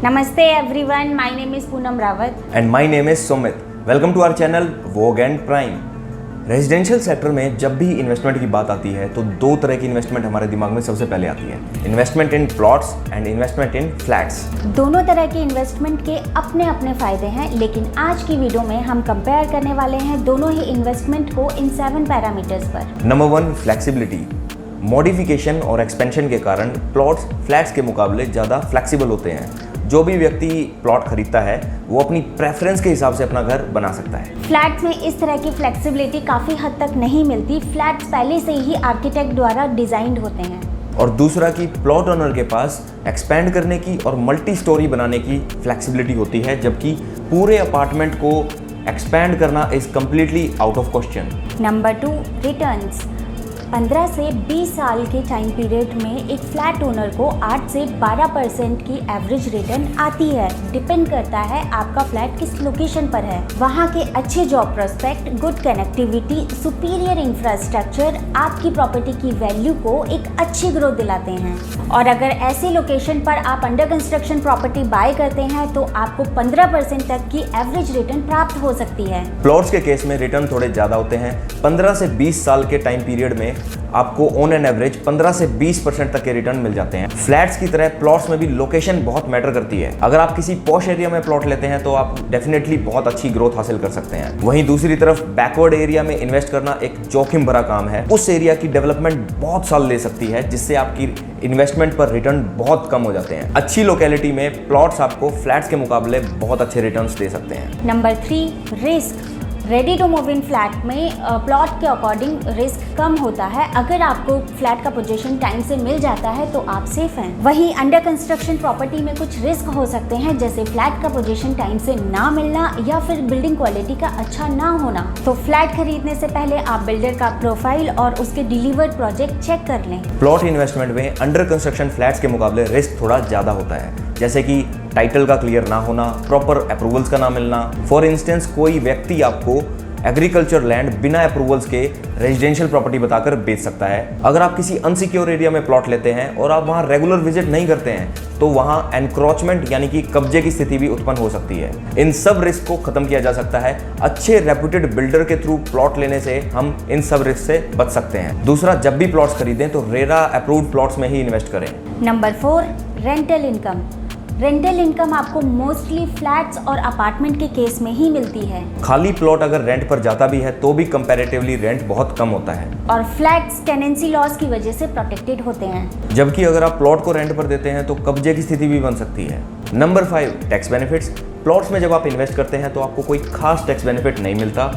Namaste everyone, my name is Poonam Rawat. And my name is Sumit. Welcome to our channel Vogue and Prime. Residential sector में जब भी investment की बात आती है तो दो तरह की इन्वेस्टमेंट हमारे दिमाग में सबसे पहले आती है, investment in plots and investment in flats. दोनों तरह की इन्वेस्टमेंट के अपने अपने फायदे हैं, लेकिन आज की वीडियो में हम कंपेयर करने वाले हैं दोनों ही इन्वेस्टमेंट को इन 7 पैरामीटर्स पर। Number 1, flexibility. मॉडिफिकेशन और एक्सपेंशन के कारण प्लॉट्स फ्लैट्स के मुकाबले ज़्यादा फ्लेक्सिबल होते हैं। जो भी व्यक्ति प्लॉट खरीदता है वो अपनी प्रेफरेंस के हिसाब से अपना घर बना सकता है। फ्लैट्स में इस तरह की फ्लेक्सिबिलिटी काफ़ी हद तक नहीं मिलती। फ्लैट्स पहले से ही आर्किटेक्ट द्वारा डिजाइंड होते हैं। और दूसरा कि प्लॉट ओनर के पास एक्सपेंड करने की और मल्टी स्टोरी बनाने की फ्लेक्सिबिलिटी होती है, जबकि पूरे अपार्टमेंट को एक्सपेंड करना is completely out of question. Number 2, returns. 15 से 20 साल के टाइम पीरियड में एक फ्लैट ओनर को 8 से 12% की एवरेज रिटर्न आती है। डिपेंड करता है आपका फ्लैट किस लोकेशन पर है। वहाँ के अच्छे job prospect, good connectivity, superior infrastructure आपकी प्रॉपर्टी की वैल्यू को एक अच्छी ग्रोथ दिलाते हैं। और अगर ऐसी लोकेशन पर आप अंडर कंस्ट्रक्शन प्रॉपर्टी बाय करते हैं तो आपको 15% तक की एवरेज रिटर्न प्राप्त हो सकती है। प्लॉट्स के केस में रिटर्न थोड़े ज़्यादा होते हैं। 15 से 20 साल के टाइम पीरियड में आपको ऑन एन एवरेज 15 से 20% तक के रिटर्न मिल जाते हैं। फ्लैट्स की तरह प्लॉट्स में भी लोकेशन बहुत मैटर करती है। अगर आप किसी पॉश एरिया में प्लॉट लेते हैं तो आप डेफिनेटली बहुत अच्छी ग्रोथ हासिल कर सकते हैं। वहीं दूसरी तरफ बैकवर्ड एरिया में इन्वेस्ट करना एक जोखिम भरा काम है। उस एरिया की डेवलपमेंट बहुत साल ले सकती है, जिससे आपकी इन्वेस्टमेंट पर रिटर्न बहुत कम हो जाते हैं। अच्छी लोकेलिटी में प्लॉट्स आपको फ्लैट्स के मुकाबले बहुत अच्छे रिटर्न्स दे सकते हैं। Number 3, risk. Ready to move in flat में प्लॉट के अकॉर्डिंग रिस्क कम होता है। अगर आपको फ्लैट का पोजीशन टाइम से मिल जाता है तो आप सेफ हैं। वहीं अंडर कंस्ट्रक्शन प्रॉपर्टी में कुछ रिस्क हो सकते हैं, जैसे फ्लैट का पोजीशन टाइम से ना मिलना या फिर बिल्डिंग क्वालिटी का अच्छा ना होना। तो फ्लैट खरीदने से पहले आप बिल्डर का प्रोफाइल और उसके डिलीवर्ड प्रोजेक्ट चेक कर लें। प्लॉट इन्वेस्टमेंट में अंडर कंस्ट्रक्शन फ्लैट्स के मुकाबले रिस्क थोड़ा ज़्यादा होता है, जैसे कि टाइटल का क्लियर ना होना, प्रॉपर अप्रूवल्स का ना मिलना। फॉर इंस्टेंस, कोई व्यक्ति आपको एग्रीकल्चर लैंड बिना अप्रूवल्स के रेजिडेंशियल प्रॉपर्टी बताकर बेच सकता है। अगर आप किसी अनसिक्योर एरिया में प्लॉट लेते हैं और आप वहां रेगुलर विजिट नहीं करते हैं तो वहां एनक्रोचमेंट यानी कि कब्जे की स्थिति भी उत्पन्न हो सकती है। इन सब रिस्क को खत्म किया जा सकता है। अच्छे रेप्यूटेड बिल्डर के थ्रू प्लॉट लेने से हम इन सब रिस्क से बच सकते हैं। दूसरा, जब भी प्लॉट्स खरीदें तो रेरा अप्रूव्ड प्लॉट्स में ही इन्वेस्ट करें। Number 4, rental income. Rental income आपको मोस्टली फ्लैट्स और अपार्टमेंट के केस में ही मिलती है। खाली प्लॉट अगर रेंट पर जाता भी है तो भी कंपैरेटिवली रेंट बहुत कम होता है। और फ्लैट्स टेनेंसी लॉस की वजह से प्रोटेक्टेड होते हैं। जबकि अगर आप प्लॉट को रेंट पर देते हैं तो कब्जे की स्थिति भी बन सकती है। Number 5, tax benefits. प्लॉट्स में जब आप इन्वेस्ट करते हैं तो आपको कोई खास टैक्स बेनिफिट नहीं मिलता।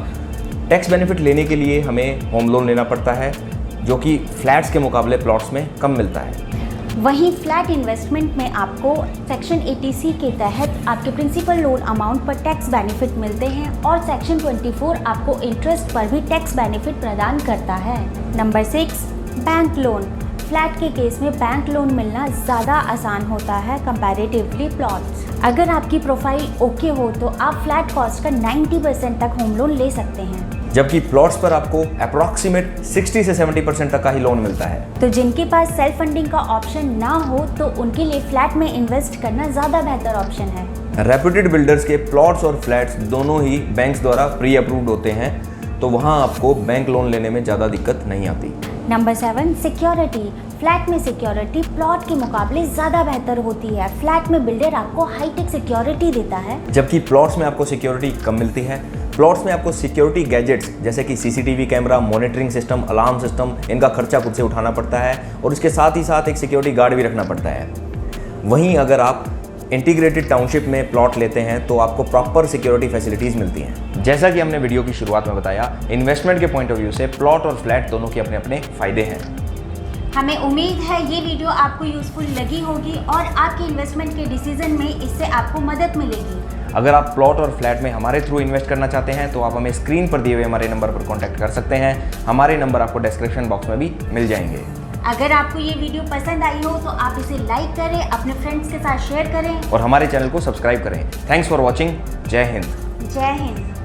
टैक्स बेनिफिट लेने के लिए हमें होम लोन लेना पड़ता है, जो कि फ्लैट्स के मुकाबले प्लॉट्स में कम मिलता है। वहीं फ्लैट इन्वेस्टमेंट में आपको सेक्शन 80C के तहत आपके प्रिंसिपल लोन अमाउंट पर टैक्स बेनिफिट मिलते हैं और सेक्शन 24 आपको इंटरेस्ट पर भी टैक्स बेनिफिट प्रदान करता है। Number 6, bank loan. फ्लैट के केस में बैंक लोन मिलना ज़्यादा आसान होता है कंपैरेटिवली प्लॉट्स। अगर आपकी प्रोफाइल ओके हो तो आप फ्लैट कॉस्ट का 90% तक होम लोन ले सकते हैं, जबकि प्लॉट्स पर आपको अप्रॉक्सीमेट 60 से 70% तक का ही लोन मिलता है। तो जिनके पास सेल्फ फंडिंग का ऑप्शन ना हो तो उनके लिए फ्लैट में इन्वेस्ट करना ज़्यादा बेहतर ऑप्शन है। रेप्यूटेड बिल्डर्स के प्लॉट्स और फ्लैट्स दोनों ही बैंक्स द्वारा प्री अप्रूव्ड होते हैं, तो वहाँ आपको बैंक लोन लेने में ज़्यादा दिक्कत नहीं आती। Number 7, security. फ्लैट में सिक्योरिटी प्लॉट के मुकाबले ज़्यादा बेहतर होती है। फ्लैट में बिल्डर आपको हाईटेक सिक्योरिटी देता है, जबकि प्लॉट्स में आपको सिक्योरिटी कम मिलती है। प्लॉट्स में आपको सिक्योरिटी गैजेट्स जैसे कि CCTV camera, monitoring system, alarm system, इनका खर्चा खुद से उठाना पड़ता है और इसके साथ ही साथ एक सिक्योरिटी गार्ड भी रखना पड़ता है। वहीं अगर आप इंटीग्रेटेड टाउनशिप में प्लॉट लेते हैं तो आपको प्रॉपर सिक्योरिटी फैसिलिटीज़ मिलती हैं। जैसा कि हमने वीडियो की शुरुआत में बताया, इन्वेस्टमेंट के पॉइंट ऑफ व्यू से प्लॉट और फ्लैट दोनों के अपने अपने फ़ायदे हैं। हमें उम्मीद है ये वीडियो आपको यूज़फुल लगी होगी और आपके इन्वेस्टमेंट के डिसीजन में इससे आपको मदद मिलेगी। अगर आप प्लॉट और फ्लैट में हमारे थ्रू इन्वेस्ट करना चाहते हैं तो आप हमें स्क्रीन पर दिए हुए हमारे नंबर पर कॉन्टैक्ट कर सकते हैं। हमारे नंबर आपको डिस्क्रिप्शन बॉक्स में भी मिल जाएंगे। अगर आपको ये वीडियो पसंद आई हो तो आप इसे लाइक करें, अपने फ्रेंड्स के साथ शेयर करें और हमारे चैनल को सब्सक्राइब करें। Thanks for watching. जय हिंद। जय हिंद।